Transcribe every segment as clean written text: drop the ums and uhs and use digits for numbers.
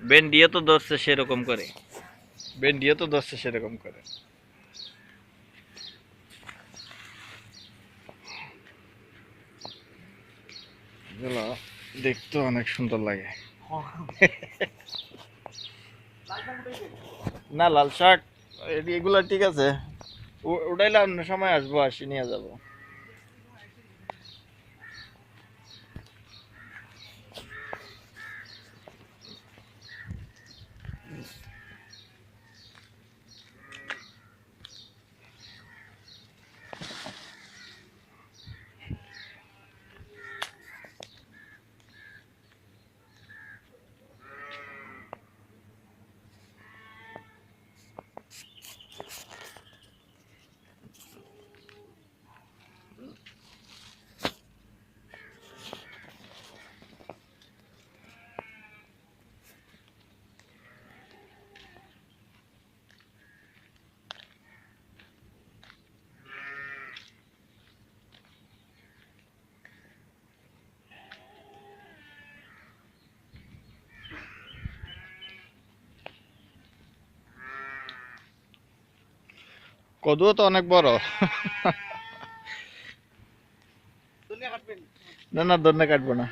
বেন্ডিও তো ধরছে সেরকম করে, বেন্ডিও তো ধরছে সেরকম করে। এগুলো দেখতে অনেক সুন্দর লাগে। না লাল শার্ট এগুলা ঠিক আছে, ওটাইলে অন্য সময় আসবো, আসি নিয়ে যাবো। কদুও তো অনেক বড়। না না দন্ডে কাটবো না,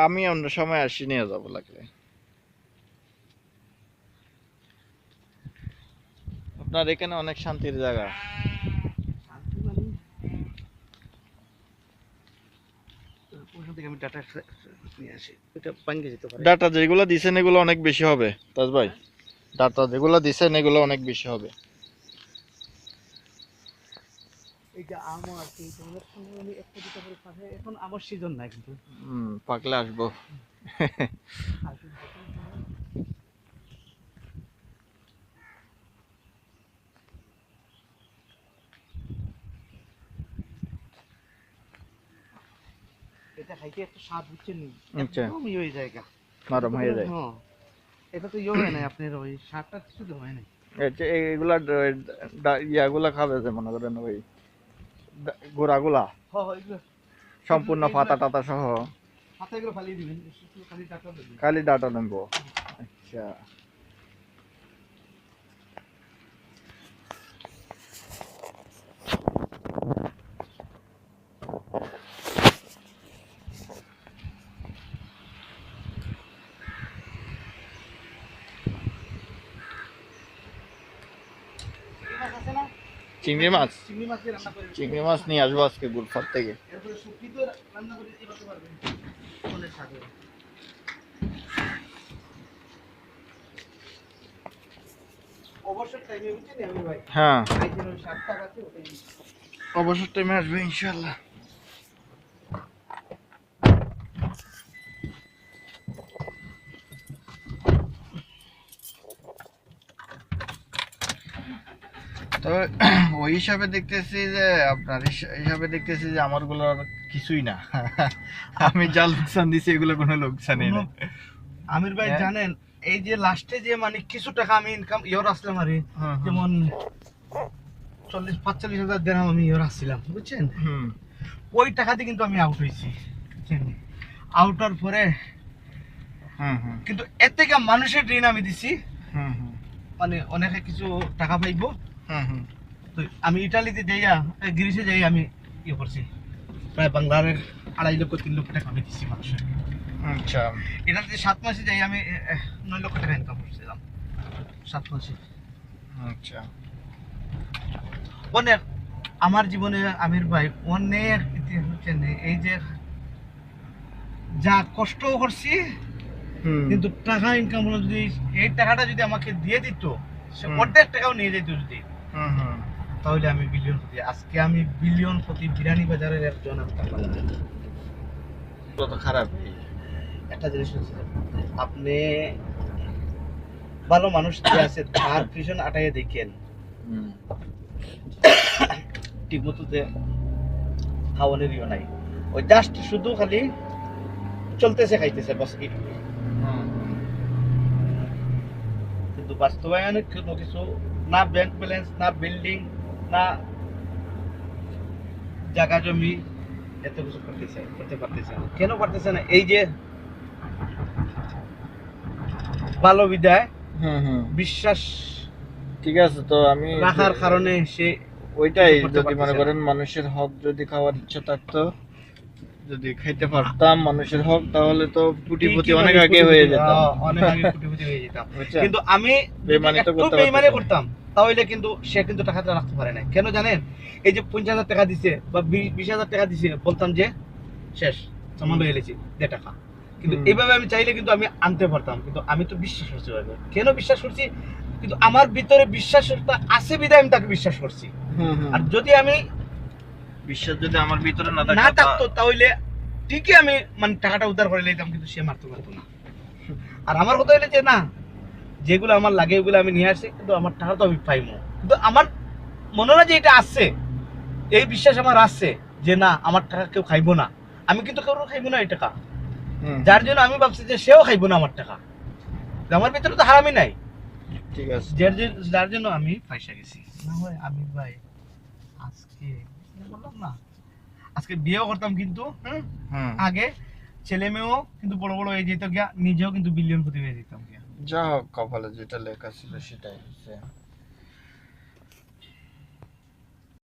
আমি অন্য সময় আসি নিয়ে যাবো লাগলে। আপনার এখানে অনেক শান্তির জায়গা। ডাটা যেগুলো দিছেন এগুলো অনেক বেশি হবে তাজ ভাই, ডাটা যেগুলো দিছেন এগুলো অনেক বেশি হবে। এখন আমার সিজন নাই কিন্তু পাকলে আসবো। এটা খাইতে একটু স্বাদ হচ্ছে নি, আচ্ছা একদম হয়ে যায় নরম হয়ে যায়। হ্যাঁ, এটা তো হয় না আপনার ওই স্বাদটা কিছু তো হয় না। এগুলা ইয়াগুলা খাবে যে মনে করেন ওই গোড়াগুলা হ্যাঁ এগুলো সম্পূর্ণ পাতা টাতা সহ হাতে এগুলো ফালিয়ে দিবেন, খালি টাকা দেবেন। খালি ডাটা নেবো। আচ্ছা চিংড়ি মাছ, চিংড়ি মাছ দিয়ে রান্না করে, চিংড়ি মাছ নিয়ে আসবো আজকে গুলফার থেকে। এরপরে শুটকি তো রান্না করে দিতে পারবেন অনেক স্বাদ হবে। অবসর টাইমে বুঝছেন আমি ভাই, হ্যাঁ এই যে ওই 7 টাকা আছে ওটাই অবসর টাইমে আসবে ইনশাল্লাহ। তবে ওই হিসাবে দেখতেছি যে আপনার হিসাবে দেখতেছি যে আমার গুলো কিছুই না। আমি যা লোকসান দিছি এগুলো কোনো লোকসানই না। আমির ভাই জানেন এই যে লাস্টে যে মানে কিছু টাকা আমি ইনকাম ইয়র আসলাম আরে, যেমন 40-45 হাজার দিরহাম আমি ইয়র আসছিলাম বুঝছেন, ওই টাকা দিয়ে কিন্তু আমি আউট হয়েছি বুঝছেন। আউট হওয়ার পরে কিন্তু এর থেকে মানুষের ঋণ আমি দিছি, মানে অনেকে কিছু টাকা পাইবো। তো আমি ইটালিতে যাইয়া গ্রিসে যাই আমি ইয়ে করছি, প্রায় বাংলার 2.5 লক্ষ 3 লক্ষ টাকা আমি দিচ্ছি মানুষের। আচ্ছা এটাতে 7 মাসে যাই আমি 9 লক্ষ টাকা ইনকাম করছিলাম 7 মাসে। আচ্ছা অনেক আমার জীবনে আমির ভাই অনেক ইতিহাস হচ্ছে, এই যে যা কষ্ট করছি কিন্তু টাকা ইনকাম হলো, যদি এই টাকাটা যদি আমাকে দিয়ে দিত, সে অর্ধেক টাকাও নিয়ে যেত যদি, তাহলে আমি বিলিয়ন প্রতি, আজকে আমি বিলিয়ন প্রতি বিরানি বাজারের একজন আমি টাকা পাবো। কত খারাপ একটা জিনিস হচ্ছে আপনি ভালো মানুষ যে আছে তার পিছন আটাইয়ে দেখেন ঠিক মতো যে খাওয়ানোরও নাই, ওই জাস্ট শুধু খালি চলতেছে খাইতেছে বাস এইটুকু, কিন্তু বাস্তবায়নে কোনো কিছু না, ব্যাংক ব্যালেন্স না, বিল্ডিং না, জায়গা জমি এত কিছু করতেছে, এত পারতেছে না। কেন পারতেছে না? এই যে ভালো বিদায় বিশ্বাস ঠিক আছে, তো আমি রাখার কারণে সে ওইটাই, কিছু করতে যদি মনে পারতেছে না। করেন মানুষের হক যদি খাওয়ার ইচ্ছা থাকতো, যদি খাইতে পারতাম মানুষের হক, তাহলে তো কোটিপতি ঠিকই অনেক মানে আগে হয়ে কোটিপতি, যেতাম। অনেক আগে কোটিপতি হয়ে যেতাম। বুঝছেন? কিন্তু আমি যদি বেইমানি তো একটু করতে বেইমানি পারতেছি না। করতাম তাহলে কিন্তু সে কিন্তু টাকাটা রাখতে পারে না। কেন জানেন? এই যে 50,000 টাকা দিছে বা 20,000 টাকা দিছে, বলতাম যে শেষ সামান লয়ে এলেছি 1.5 টাকা। কিন্তু এইভাবে আমি চাইলে কিন্তু আমি আনতে পারতাম, কিন্তু আমি তো বিশ্বাস করছি ভাবে। কেন বিশ্বাস করছি? কিন্তু আমার ভিতরে বিশ্বাসটা আছে বিধায় আমি তাকে বিশ্বাস করছি। আর যদি আমি বিশ্বাস যদি আমার ভিতরে না না থাকতো, থাকতো তাহলে ঠিকই আমি মানে টাকাটা উদ্ধার করে নিতাম, কিন্তু সে মারতে পারতো না। আর আমার কথা হইলে যে না, যেগুলো আমার লাগে ওগুলো আমি নিয়ে আসছি, কিন্তু আমার টাকা তো আমি পাইবো। কিন্তু আমার মনে হয় যে এটা আসছে, এই বিশ্বাস আমার আসছে যে না, আমার টাকা কেউ খাইবো না। আমি কিন্তু কেউ খাইবো না এই টাকা, যার জন্য আমি ভাবছি যে সেও খাইবো না আমার টাকা। আমার ভিতরে তো হারামি নাই, ঠিক আছে। যার জন্য আমি পয়সা গেছি। না হয় আমি ভাই আজকে বললাম না, আজকে বিয়েও করতাম, কিন্তু আগে ছেলে মেয়েও কিন্তু বড় বড় হয়ে যেত গিয়া, নিজেও কিন্তু বিলিয়ন প্রতি হয়ে যেতাম গিয়া। যা হোক, কপালে যেটা লেখা ছিল সেটাই হচ্ছে।